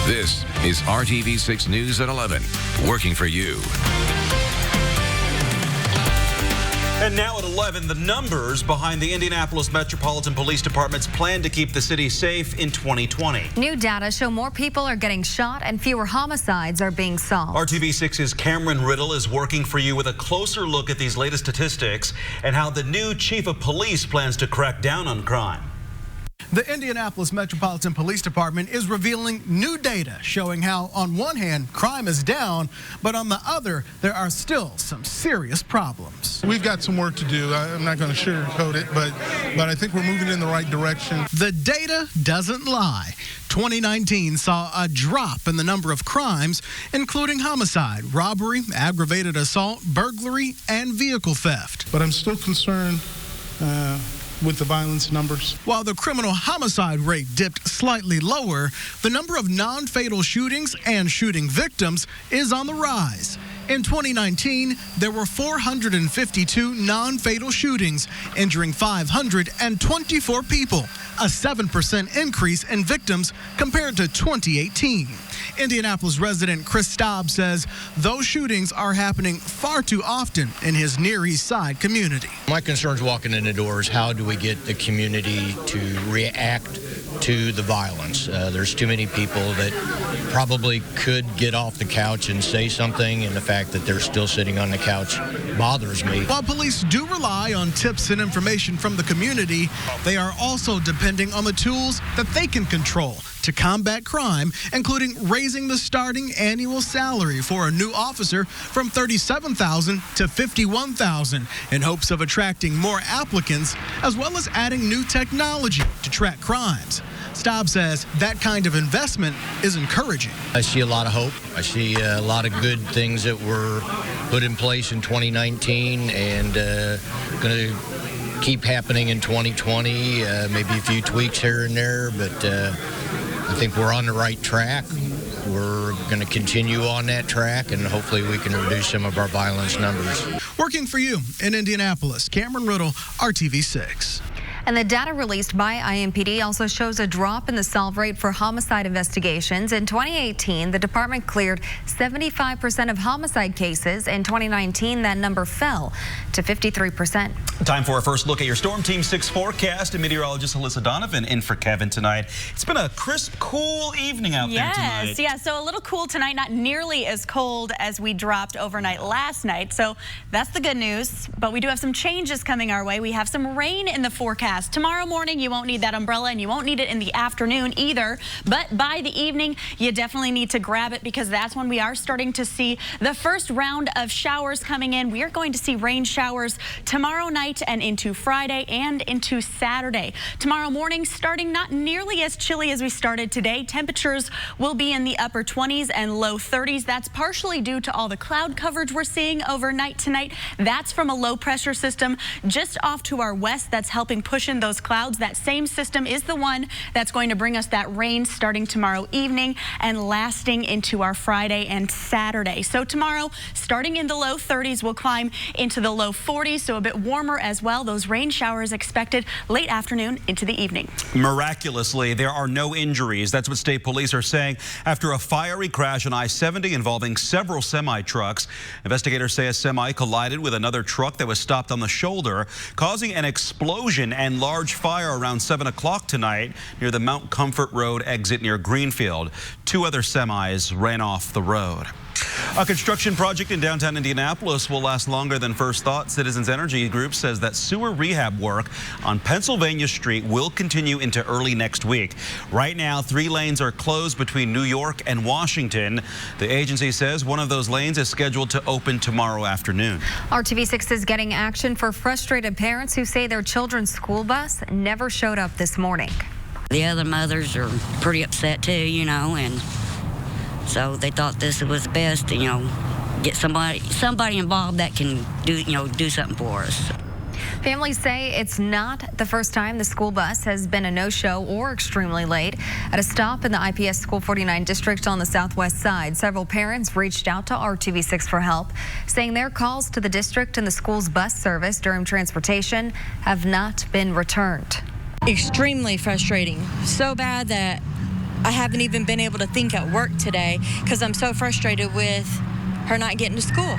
This is RTV6 News at 11, working for you. And now at 11, the numbers behind the Indianapolis Metropolitan Police Department's plan to keep the city safe in 2020. New data show more people are getting shot and fewer homicides are being solved. RTV6's Cameron Riddle is working for you with a closer look at these latest statistics and how the new chief of police plans to crack down on crime. The Indianapolis Metropolitan Police Department is revealing new data showing how, on one hand, crime is down, but on the other, there are still some serious problems. We've got some work to do. I'm not going to sugarcoat it, but I think we're moving in the right direction. The data doesn't lie. 2019 saw a drop in the number of crimes, including homicide, robbery, aggravated assault, burglary, and vehicle theft. But I'm still concerned with the violence numbers. While the criminal homicide rate dipped slightly lower, the number of non-fatal shootings and shooting victims is on the rise. In 2019, there were 452 non-fatal shootings, injuring 524 people, a 7% increase in victims compared to 2018. Indianapolis resident Chris Staub says those shootings are happening far too often in his Near East Side community. My concern is walking in the doors. How do we get the community to react to the violence? There's too many people that probably could get off the couch and say something, and the fact that they're still sitting on the couch bothers me. While police do rely on tips and information from the community, they are also depending on the tools that they can control to combat crime, including raising the starting annual salary for a new officer from $37,000 to $51,000 in hopes of attracting more applicants, as well as adding new technology to track crimes. Staub says that kind of investment is encouraging. I see a lot of hope. I see a lot of good things that were put in place in 2019 and going to keep happening in 2020, maybe a few tweaks here and there, but I think we're on the right track. We're going to continue on that track, and hopefully we can reduce some of our violence numbers. Working for you in Indianapolis, Cameron Riddle, RTV6. And the data released by IMPD also shows a drop in the solve rate for homicide investigations. In 2018, the department cleared 75% of homicide cases. In 2019, that number fell to 53%. Time for our first look at your Storm Team 6 forecast. And meteorologist Alyssa Donovan in for Kevin tonight. It's been a crisp, cool evening out there tonight. Yes, so a little cool tonight, not nearly as cold as we dropped overnight last night. So that's the good news. But we do have some changes coming our way. We have some rain in the forecast. Tomorrow morning, you won't need that umbrella, and you won't need it in the afternoon either. But by the evening, you definitely need to grab it, because that's when we are starting to see the first round of showers coming in. We are going to see rain showers tomorrow night and into Friday and into Saturday. Tomorrow morning, starting not nearly as chilly as we started today. Temperatures will be in the upper 20s and low 30s. That's partially due to all the cloud coverage we're seeing overnight tonight. That's from a low pressure system just off to our west that's helping push in those clouds. That same system is the one that's going to bring us that rain starting tomorrow evening and lasting into our Friday and Saturday. So tomorrow, starting in the low 30s, we'll climb into the low 40s, so a bit warmer as well. Those rain showers expected late afternoon into the evening. Miraculously, there are no injuries. That's what state police are saying after a fiery crash on I-70 involving several semi-trucks. Investigators say a semi collided with another truck that was stopped on the shoulder, causing an explosion and large fire around 7 o'clock tonight near the Mount Comfort Road exit near Greenfield. 2 other semis ran off the road. A construction project in downtown Indianapolis will last longer than first thought. Citizens Energy Group says that sewer rehab work on Pennsylvania Street will continue into early next week. Right now, 3 lanes are closed between New York and Washington. The agency says one of those lanes is scheduled to open tomorrow afternoon. RTV6 is getting action for frustrated parents who say their children's school bus never showed up this morning. The other mothers are pretty upset too, and so they thought this was best to, get somebody involved that can do something for us. Families say it's not the first time the school bus has been a no-show or extremely late. At a stop in the IPS School 49 district on the southwest side, several parents reached out to RTV6 for help, saying their calls to the district and the school's bus service during transportation have not been returned. Extremely frustrating. So bad that I haven't even been able to think at work today because I'm so frustrated with her not getting to school.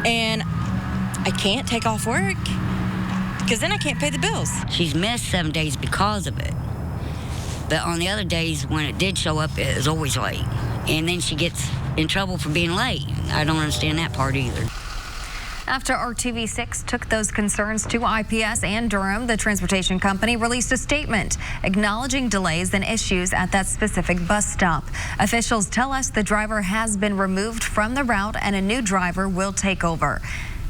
And I can't take off work because then I can't pay the bills. She's missed 7 days because of it. But on the other days, when it did show up, it was always late. And then she gets in trouble for being late. I don't understand that part either. After RTV6 took those concerns to IPS and Durham, the transportation company released a statement acknowledging delays and issues at that specific bus stop. Officials tell us the driver has been removed from the route and a new driver will take over.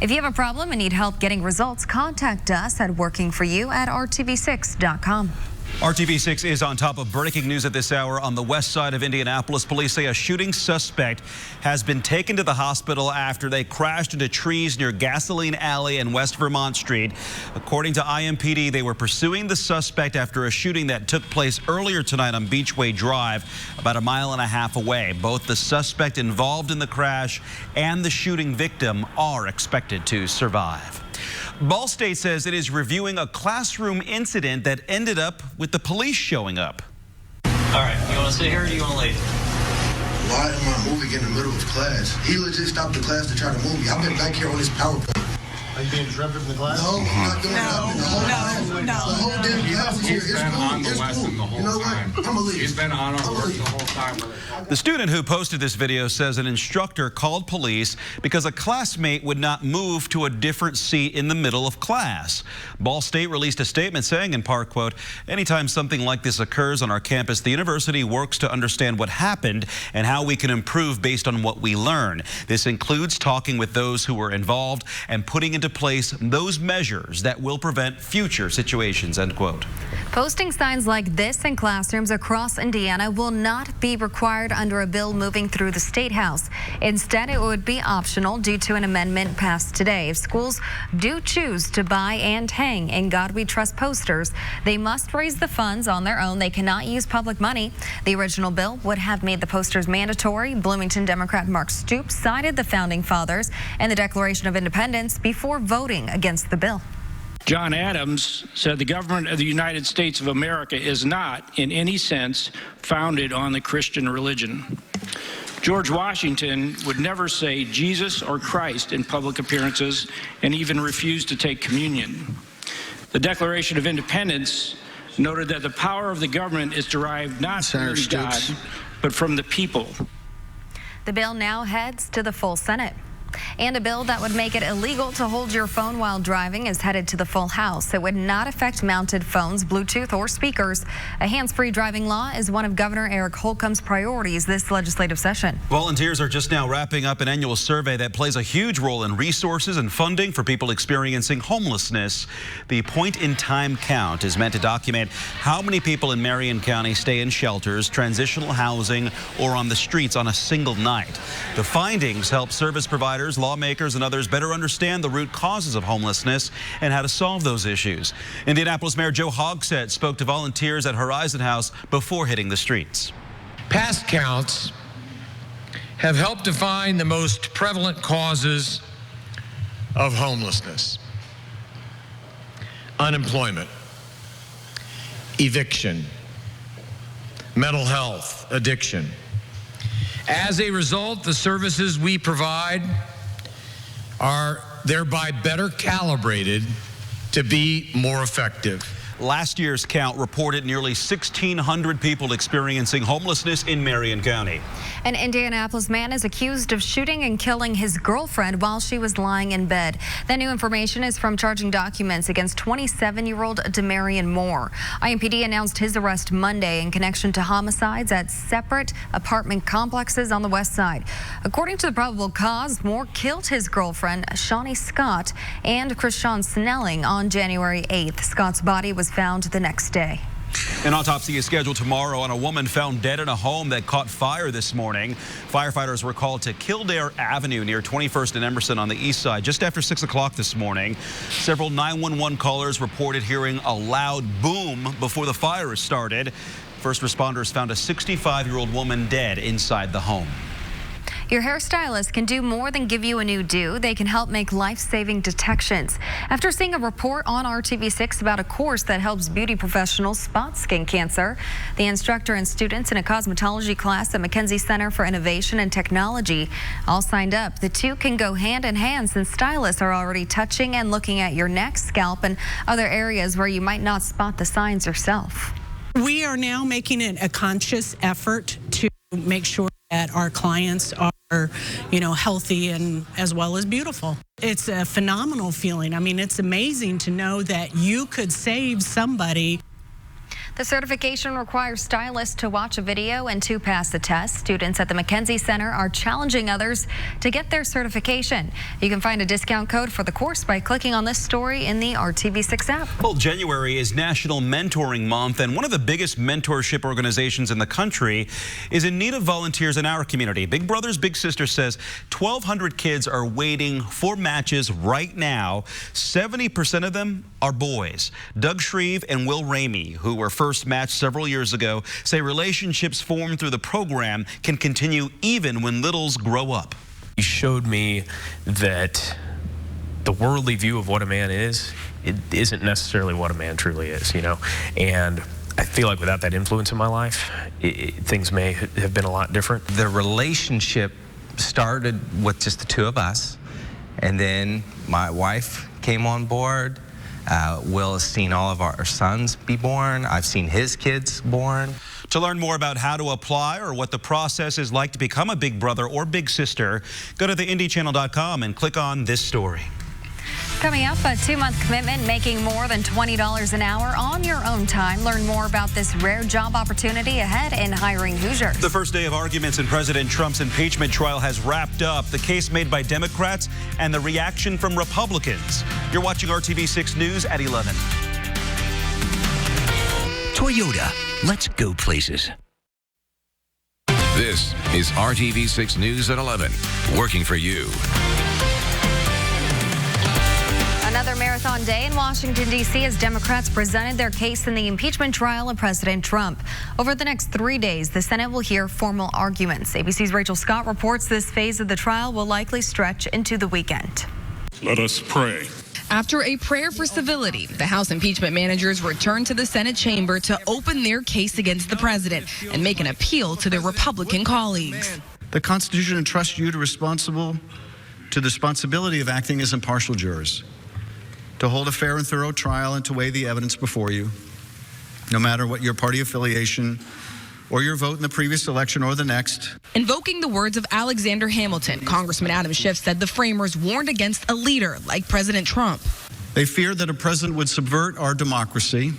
If you have a problem and need help getting results, contact us at workingforyou@rtv6.com. RTV6 is on top of breaking news at this hour on the west side of Indianapolis. Police say a shooting suspect has been taken to the hospital after they crashed into trees near Gasoline Alley and West Vermont Street. According to IMPD, they were pursuing the suspect after a shooting that took place earlier tonight on Beachway Drive, about a mile and a half away. Both the suspect involved in the crash and the shooting victim are expected to survive. Ball State says it is reviewing a classroom incident that ended up with the police showing up. All right, you want to sit here or do you want to leave? Why am I moving in the middle of class? He legit stopped the class to try to move me. I've been back here on this PowerPoint. Are you being disruptive in the class? No, I'm not doing nothing. The whole damn class is here. It's cool. It's cool. You know what? I'm going to leave. He's been on our work the whole time. The student who posted this video says an instructor called police because a classmate would not move to a different seat in the middle of class. Ball State released a statement saying, in part, quote, anytime something like this occurs on our campus, the university works to understand what happened and how we can improve based on what we learn. This includes talking with those who were involved and putting into place those measures that will prevent future situations, end quote. Posting signs like this in classrooms across Indiana will not be required under a bill moving through the State House. Instead, it would be optional due to an amendment passed today. If schools do choose to buy and hang In God We Trust posters, they must raise the funds on their own. They cannot use public money. The original bill would have made the posters mandatory. Bloomington Democrat Mark Stoops cited the Founding Fathers and the Declaration of Independence before voting against the bill. John Adams said the government of the United States of America is not, in any sense, founded on the Christian religion. George Washington would never say Jesus or Christ in public appearances and even refused to take communion. The Declaration of Independence noted that the power of the government is derived not from God, but from the people. The bill now heads to the full Senate. And a bill that would make it illegal to hold your phone while driving is headed to the full House. It would not affect mounted phones, Bluetooth, or speakers. A hands-free driving law is one of Governor Eric Holcomb's priorities this legislative session. Volunteers are just now wrapping up an annual survey that plays a huge role in resources and funding for people experiencing homelessness. The point-in-time count is meant to document how many people in Marion County stay in shelters, transitional housing, or on the streets on a single night. The findings help service providers, lawmakers, and others better understand the root causes of homelessness and how to solve those issues. Indianapolis Mayor Joe Hogsett spoke to volunteers at Horizon House before hitting the streets. Past counts have helped define the most prevalent causes of homelessness: unemployment, eviction, mental health, addiction. As a result, the services we provide are thereby better calibrated to be more effective. Last year's count reported nearly 1,600 people experiencing homelessness in Marion County. An Indianapolis man is accused of shooting and killing his girlfriend while she was lying in bed. That new information is from charging documents against 27-year-old Demarion Moore. IMPD announced his arrest Monday in connection to homicides at separate apartment complexes on the west side. According to the probable cause, Moore killed his girlfriend, Shawnee Scott, and Krishawn Snelling on January 8th. Scott's body was found the next day. An autopsy is scheduled tomorrow on a woman found dead in a home that caught fire this morning. Firefighters were called to Kildare Avenue near 21st and Emerson on the east side just after 6 o'clock this morning. Several 911 callers reported hearing a loud boom before the fire started. First responders found a 65-year-old woman dead inside the home. Your hairstylist can do more than give you a new do. They can help make life-saving detections. After seeing a report on RTV6 about a course that helps beauty professionals spot skin cancer, the instructor and students in a cosmetology class at McKenzie Center for Innovation and Technology all signed up. The two can go hand in hand since stylists are already touching and looking at your neck, scalp, and other areas where you might not spot the signs yourself. We are now making it a conscious effort to make sure that our clients are, healthy and as well as beautiful. It's a phenomenal feeling. I mean, it's amazing to know that you could save somebody. The certification requires stylists to watch a video and to pass the test. Students at the McKenzie Center are challenging others to get their certification. You can find a discount code for the course by clicking on this story in the RTV6 app. Well, January is National Mentoring Month, and one of the biggest mentorship organizations in the country is in need of volunteers in our community. Big Brothers Big Sisters says 1,200 kids are waiting for matches right now. 70% of them are boys. Doug Shreve and Will Ramey, who were first matched several years ago, say relationships formed through the program can continue even when littles grow up. He showed me that the worldly view of what a man is, it isn't necessarily what a man truly is, and I feel like without that influence in my life, things may have been a lot different. The relationship started with just the two of us, and then my wife came on board. Will has seen all of our sons be born. I've seen his kids born. To learn more about how to apply or what the process is like to become a big brother or big sister, go to theindychannel.com and click on this story. Coming up, a 2-month commitment making more than $20 an hour on your own time. Learn more about this rare job opportunity ahead in Hiring Hoosiers. The first day of arguments in President Trump's impeachment trial has wrapped up. The case made by Democrats and the reaction from Republicans. You're watching RTV6 News at 11. Toyota, let's go places. This is RTV6 News at 11, working for you. Another marathon day in Washington, D.C. as Democrats presented their case in the impeachment trial of President Trump. Over the next 3 days, the Senate will hear formal arguments. ABC's Rachel Scott reports this phase of the trial will likely stretch into the weekend. Let us pray. After a prayer for civility, the House impeachment managers returned to the Senate chamber to open their case against the president and make an appeal to their Republican colleagues. The Constitution entrusts you to the responsibility of acting as impartial jurors, to hold a fair and thorough trial and to weigh the evidence before you, no matter what your party affiliation or your vote in the previous election or the next. Invoking the words of Alexander Hamilton, Congressman Adam Schiff said the framers warned against a leader like President Trump. They feared that a president would subvert our democracy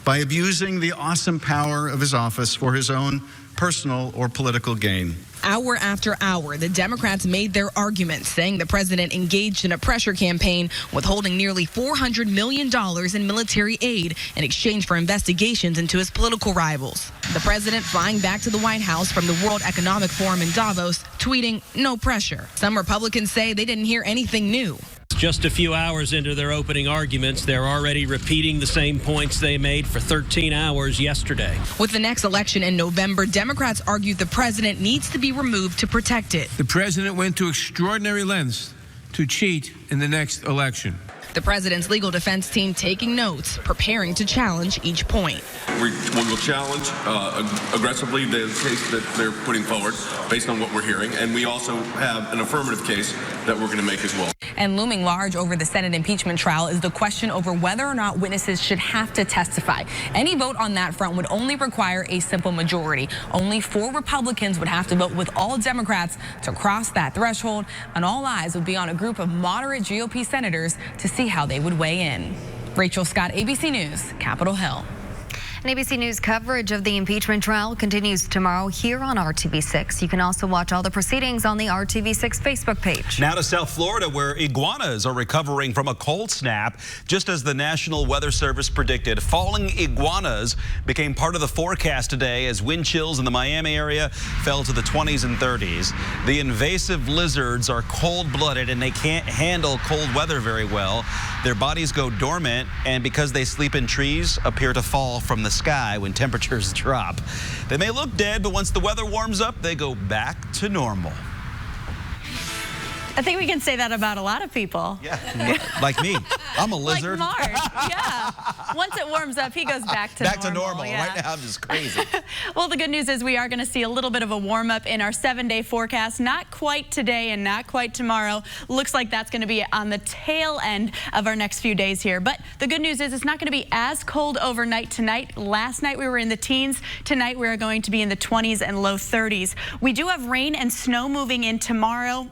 by abusing the awesome power of his office for his own personal or political gain. Hour after hour, the Democrats made their arguments, saying the president engaged in a pressure campaign, withholding nearly $400 million in military aid in exchange for investigations into his political rivals. The president flying back to the White House from the World Economic Forum in Davos, tweeting, "No pressure." Some Republicans say they didn't hear anything new. Just a few hours into their opening arguments, they're already repeating the same points they made for 13 hours yesterday. With the next election in November, Democrats argued the president needs to be removed to protect it. The president went to extraordinary lengths to cheat in the next election. The president's legal defense team taking notes, preparing to challenge each point. We will challenge aggressively the case that they're putting forward based on what we're hearing, and we also have an affirmative case that we're going to make as well. And looming large over the Senate impeachment trial is the question over whether or not witnesses should have to testify. Any vote on that front would only require a simple majority. Only 4 Republicans would have to vote with all Democrats to cross that threshold, and all eyes would be on a group of moderate GOP senators to see how they would weigh in. Rachel Scott, ABC News, Capitol Hill. And ABC News coverage of the impeachment trial continues tomorrow here on RTV6. You can also watch all the proceedings on the RTV6 Facebook page. Now to South Florida, where iguanas are recovering from a cold snap. Just as the National Weather Service predicted, falling iguanas became part of the forecast today as wind chills in the Miami area fell to the 20s and 30s. The invasive lizards are cold-blooded and they can't handle cold weather very well. Their bodies go dormant, and because they sleep in trees, appear to fall from the sky when temperatures drop. They may look dead, but once the weather warms up, they go back to normal. I think we can say that about a lot of people. Yeah, like me. I'm a lizard. Like Mark, yeah. Once it warms up, he goes back to normal. Yeah. Right now, I'm just crazy. Well, the good news is we are going to see a little bit of a warm up in our 7-day forecast. Not quite today and not quite tomorrow. Looks like that's going to be on the tail end of our next few days here. But the good news is it's not going to be as cold overnight tonight. Last night we were in the teens. Tonight we are going to be in the 20s and low 30s. We do have rain and snow moving in tomorrow.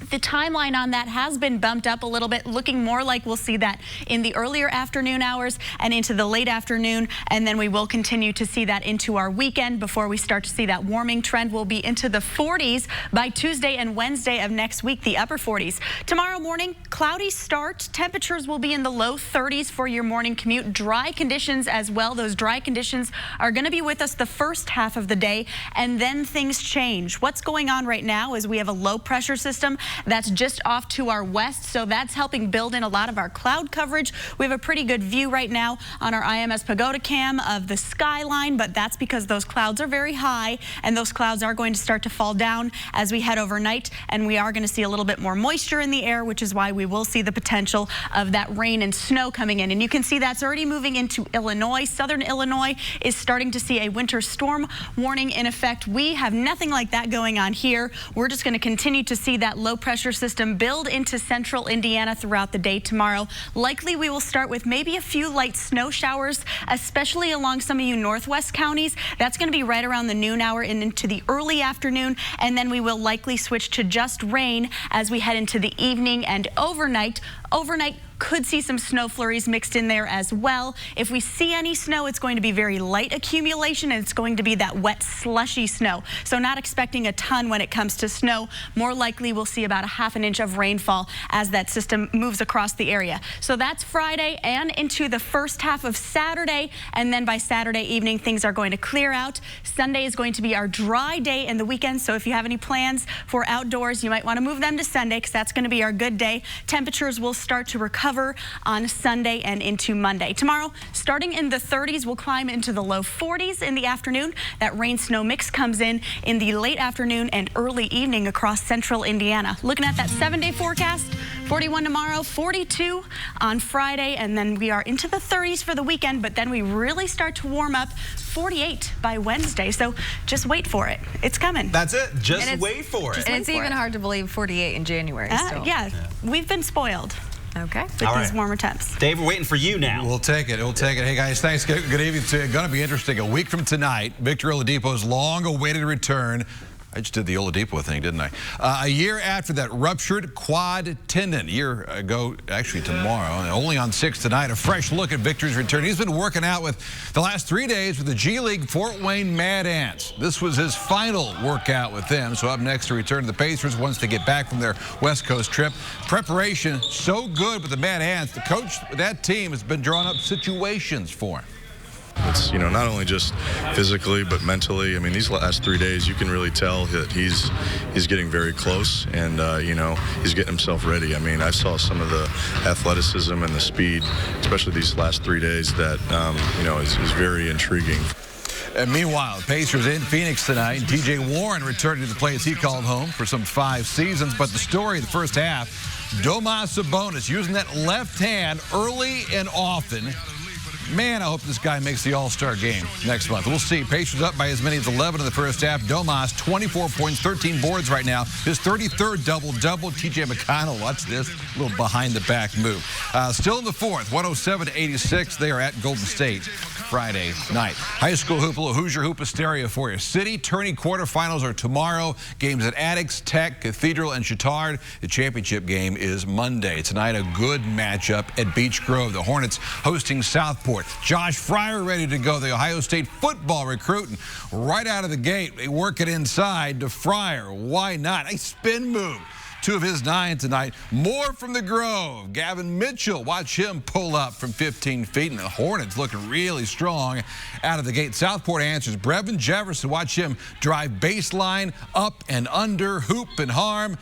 The timeline on that has been bumped up a little bit, looking more like we'll see that in the earlier afternoon hours and into the late afternoon, and then we will continue to see that into our weekend before we start to see that warming trend. Will be into the 40s by Tuesday and Wednesday of next week, the upper 40s. Tomorrow morning, cloudy start. Temperatures will be in the low 30s for your morning commute. Dry conditions as well. Those dry conditions are going to be with us the first half of the day, and then things change. What's going on right now is we have a low pressure system that's just off to our west, so that's helping build in a lot of our cloud coverage. We have a pretty good view right now on our IMS Pagoda Cam of the skyline, but that's because those clouds are very high, and those clouds are going to start to fall down as we head overnight, and we are going to see a little bit more moisture in the air, which is why we will see the potential of that rain and snow coming in. And you can see that's already moving into Illinois. Southern Illinois is starting to see a winter storm warning in effect. We have nothing like that going on here. We're just going to continue to see that low pressure system build into central Indiana throughout the day tomorrow. Likely we will start with maybe a few light snow showers, especially along some of you northwest counties. That's going to be right around the noon hour and into the early afternoon, and then we will likely switch to just rain as we head into the evening and overnight. Overnight could see some snow flurries mixed in there as well. If we see any snow, it's going to be very light accumulation, and it's going to be that wet, slushy snow. So not expecting a ton when it comes to snow. More likely we'll see about a ½ inch of rainfall as that system moves across the area. So that's Friday and into the first half of Saturday, and then by Saturday evening things are going to clear out. Sunday is going to be our dry day in the weekend, so if you have any plans for outdoors, you might want to move them to Sunday because that's going to be our good day. Temperatures will start to recover on Sunday and into Monday. Tomorrow, starting in the 30s, we'll climb into the low 40s in the afternoon. That rain-snow mix comes in the late afternoon and early evening across central Indiana. Looking at that 7-day forecast, 41 tomorrow, 42 on Friday, and then we are into the 30s for the weekend, but then we really start to warm up. 48 by Wednesday, so just wait for it. It's coming. That's it. Just wait for it. And it's even hard to believe 48 in January still. Yeah, we've been spoiled. Okay. With these warmer temps. Dave, we're waiting for you now. We'll take it. We'll take it. Hey, guys, thanks. Good evening to you. Going to be interesting. A week from tonight, Victor Oladipo's long-awaited return. I just did the Oladipo thing, didn't I? A year after that ruptured quad tendon. A year ago, actually tomorrow, and only on 6 tonight. A fresh look at Victor's return. He's been working out with the last 3 days with the G League Fort Wayne Mad Ants. This was his final workout with them. So up next to return to the Pacers once they get back from their West Coast trip. Preparation so good with the Mad Ants. The coach of that team has been drawing up situations for him. It's, not only just physically, but mentally. I mean, these last 3 days, you can really tell that he's getting very close, and, he's getting himself ready. I mean, I saw some of the athleticism and the speed, especially these last 3 days, that, is very intriguing. And meanwhile, Pacers in Phoenix tonight. TJ Warren returned to the place he called home for some 5 seasons. But the story of the first half, Domas Sabonis using that left hand early and often. Man, I hope this guy makes the All-Star game next month. We'll see. Pacers up by as many as 11 in the first half. Domas, 24 points, 13 boards right now. His 33rd double-double. TJ McConnell, watch this. A little behind-the-back move. Still in the fourth, 107-86. They are at Golden State Friday night. High school hoop, a little Hoosier hoop hysteria for you. City tourney quarterfinals are tomorrow. Games at Attucks, Tech, Cathedral, and Chittard. The championship game is Monday. Tonight, a good matchup at Beech Grove. The Hornets hosting Southport. Josh Fryer ready to go, the Ohio State football recruit. And right out of the gate, they work it inside to Fryer. Why not? A spin move. 2 of his 9 tonight. More from the Grove. Gavin Mitchell, watch him pull up from 15 feet. And the Hornets looking really strong out of the gate. Southport answers. Brevin Jefferson, watch him drive baseline, up and under, hoop and harm.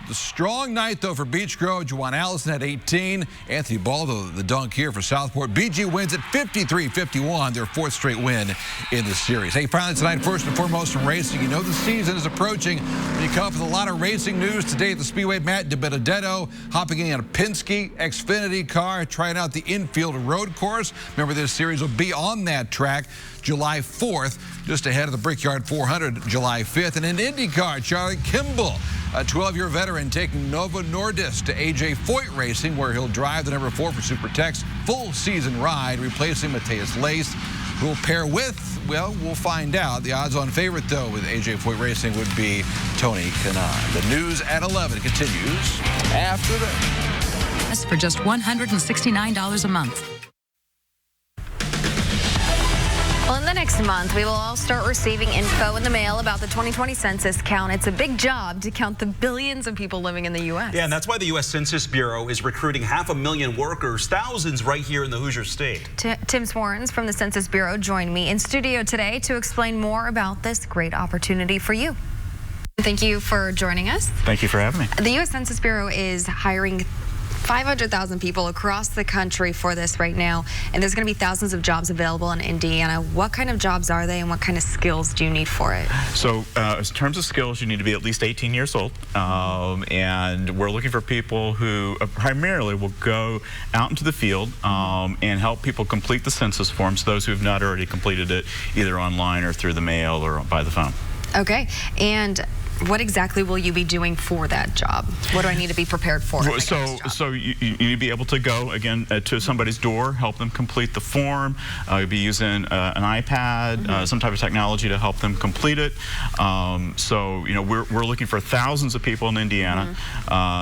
The strong night, though, for Beech Grove. Juwan Allison had 18. Anthony Baldo, the dunk here for Southport. BG wins at 53-51, their 4th straight win in the series. Hey, finally tonight, first and foremost from racing. You know the season is approaching. You come up with a lot of racing news today at the Speedway. Matt DiBenedetto hopping in a Penske Xfinity car, trying out the infield road course. Remember, this series will be on that track July 4th, just ahead of the Brickyard 400 July 5th. And in IndyCar, Charlie Kimball, a 12-year veteran, taking Novo Nordisk to AJ Foyt Racing, where he'll drive the number 4 for Supertex full season ride, replacing Matthias Lace, who will pair with, well, we'll find out. The odds-on favorite, though, with AJ Foyt Racing would be Tony Kanaan. The news at 11 continues after that. For just $169 a month. Well, in the next month, we will all start receiving info in the mail about the 2020 census count. It's a big job to count the billions of people living in the U.S. Yeah, and that's why the U.S. Census Bureau is recruiting 500,000 workers, thousands right here in the Hoosier State. Tim Swarns from the Census Bureau joined me in studio today to explain more about this great opportunity for you. Thank you for joining us. Thank you for having me. The U.S. Census Bureau is hiring 500,000 people across the country for this right now, and there's going to be thousands of jobs available in Indiana. What kind of jobs are they, and what kind of skills do you need for it? So in terms of skills, you need to be at least 18 years old, and we're looking for people who primarily will go out into the field and help people complete the census forms, those who have not already completed it either online or through the mail or by the phone. Okay, and what exactly will you be doing for that job? What do I need to be prepared for? So you need to be able to go, again, to somebody's door, help them complete the form. You'll be using an iPad, some type of technology to help them complete it. So, you know, we're looking for thousands of people in Indiana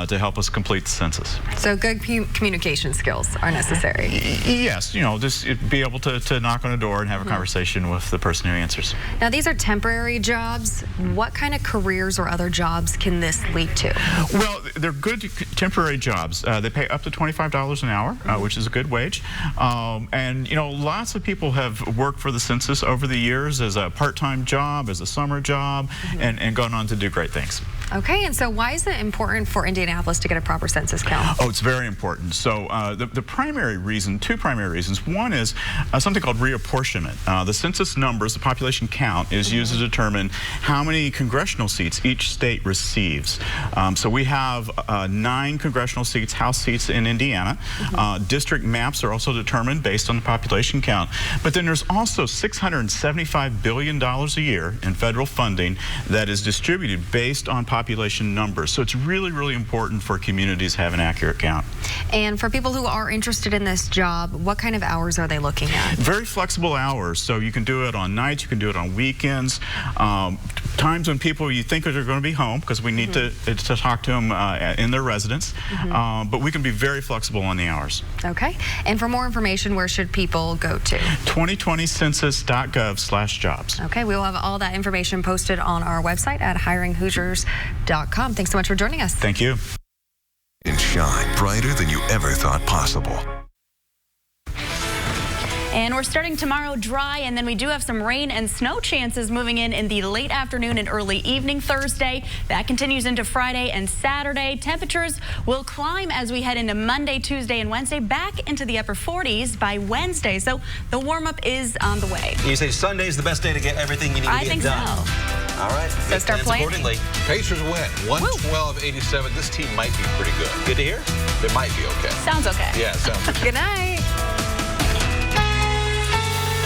to help us complete the census. So good communication skills are necessary. Yes, you know, just be able to knock on a door and have a conversation with the person who answers. Now, these are temporary jobs. What kind of careers or other jobs can this lead to? Well, they're good temporary jobs. They pay up to $25 an hour, which is a good wage. And, you know, lots of people have worked for the census over the years as a part-time job, as a summer job, and gone on to do great things. Okay, and so why is it important for Indianapolis to get a proper census count? Oh, it's very important. So the primary reason, two primary reasons. One is something called reapportionment. The census numbers, the population count, is used to determine how many congressional seats each state receives. So we have 9 congressional seats, House seats in Indiana. District maps are also determined based on the population count. But then there's also $675 billion a year in federal funding that is distributed based on population numbers. So it's really, really important for communities to have an accurate count. And for people who are interested in this job, what kind of hours are they looking at? Very flexible hours. So you can do it on nights, you can do it on weekends, times when people you think are going to be home, because we need to talk to them in their residence. But we can be very flexible on the hours. Okay. And for more information, where should people go to? 2020census.gov/jobs. Okay, we will have all that information posted on our website at hiringhoosiers.com. Thanks so much for joining us. Thank you. And shine brighter than you ever thought possible. And we're starting tomorrow dry, and then we do have some rain and snow chances moving in the late afternoon and early evening Thursday. That continues into Friday and Saturday. Temperatures will climb as we head into Monday, Tuesday, and Wednesday, back into the upper 40s by Wednesday. So the warm-up is on the way. You say Sunday is the best day to get everything you need to get done. I think so. All right. So start planning accordingly. Pacers win 112-87. This team might be pretty good. Good to hear. They might be okay. Sounds okay. Yeah, sounds okay. Good night.